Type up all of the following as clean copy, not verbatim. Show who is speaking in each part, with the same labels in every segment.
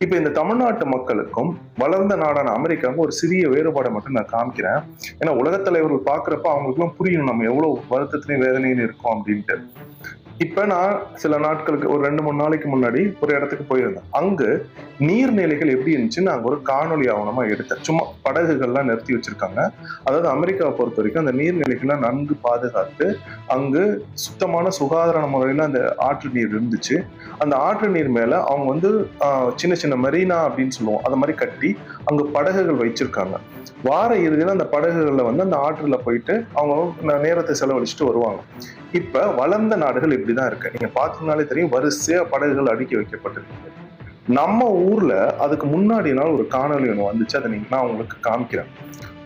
Speaker 1: இப்ப இந்த தமிழ்நாட்டு மக்களுக்கும் வளர்ந்த நாடான அமெரிக்காவுக்கும் ஒரு சிறிய வேறுபாடை மட்டும் நான் காமிக்கிறேன். ஏன்னா உலகத் தலைவர்கள் பார்க்கிறப்ப அவங்களுக்குலாம் புரியும் நம்ம எவ்வளவு வருத்தத்திலயும் வேதனையிலும் இருக்கோம் அப்படின்ட்டு. இப்ப நான் சில நாட்களுக்கு ஒரு 2, 3 நாளைக்கு முன்னாடி ஒரு இடத்துக்கு போயிருந்தேன். அங்க நீர்நிலைகள் எப்படி இருந்துச்சுன்னு நான் ஒரு காணொளி ஆவணமா எடுத்தேன். சும்மா படகுகள்லாம் நிறுத்தி வச்சிருக்காங்க. அதாவது அமெரிக்காவை பொறுத்தவரைக்கும் அந்த நீர்நிலைகள்லாம் நன்கு பாதுகாத்து, அங்கு சுத்தமான சுகாதார முறையில அந்த ஆற்று நீர் இருந்துச்சு. அந்த ஆற்று நீர் மேல அவங்க வந்து சின்ன சின்ன மெரினா அப்படின்னு சொல்லுவோம். அத மாரி கட்டி அங்க படகுகள் வைச்சிருக்காங்க. வார இறுதியில அந்த படகுகள்ல வந்து அந்த ஆற்றுல போயிட்டு அவங்க நேரத்தை செலவழிச்சுட்டு வருவாங்க. இப்ப வளர்ந்த நாடுகள் இப்படிதான் இருக்கு. நீங்க பார்த்தீங்கனாலே தெரியும் வரிசையா படகுகள் அடுக்கி வைக்கப்பட்டிருக்கு. நம்ம ஊர்ல அதுக்கு முன்னாடி நாள் ஒரு காணொளி ஒண்ணு வந்துச்சு. அத நான் உங்களுக்கு காமிக்கிறேன்.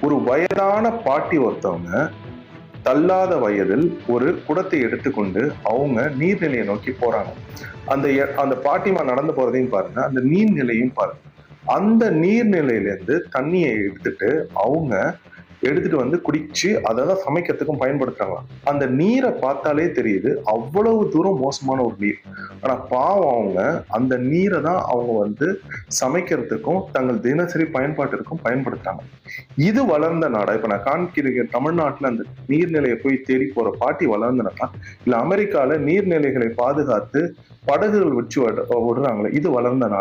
Speaker 1: ஒரு வயதான பாட்டி ஒருத்தவங்க தள்ளாத வயதில் ஒரு குடத்தை எடுத்துக்கொண்டு அவங்க நீர்நிலையை நோக்கி போறாங்க. அந்த பாட்டிமா நடந்து போறதையும் பாருங்க. அந்த நீர்நிலையும் பாருங்க. அந்த நீர்நிலையிலேருந்து தண்ணிய எடுத்துட்டு அவங்க எடுத்துட்டு வந்து குடிச்சு அதை தான் சமைக்கிறதுக்கும் பயன்படுத்துறாங்களாம். அந்த நீரை பார்த்தாலே தெரியுது அவ்வளவு தூரம் மோசமான ஒரு நீர். ஆனா பாவம் அவங்க அந்த நீரை தான் அவங்க வந்து சமைக்கிறதுக்கும் தங்கள் தினசரி பயன்பாட்டிற்கும் பயன்படுத்துறாங்க. இது வளர்ந்த நாடா? இப்ப நான் காண்கிற தமிழ்நாட்டுல அந்த நீர்நிலையை போய் தேடி போற பாட்டி வளர்ந்த நாடா, இல்ல அமெரிக்கால நீர்நிலைகளை பாதுகாத்து படகுகள் வச்சு விடுறாங்களே இது வளர்ந்த நாடா?